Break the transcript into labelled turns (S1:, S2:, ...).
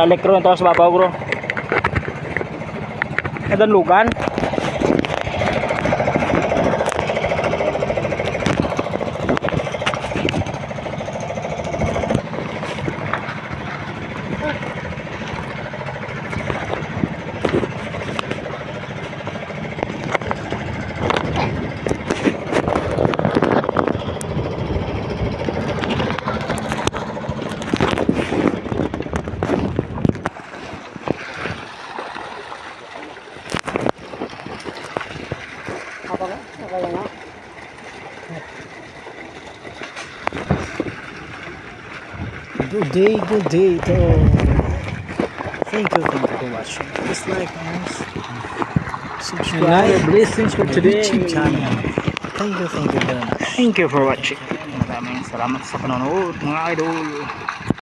S1: Nalikro ito sa babaw bro. Adan lugan.
S2: Good day to all. Thank you for watching. Please like and subscribe
S1: Blessings for
S2: to the
S1: today.
S2: YouTube channel. Thank you very much.
S1: Thank you for watching. Maraming salamat sa panonood mga idol.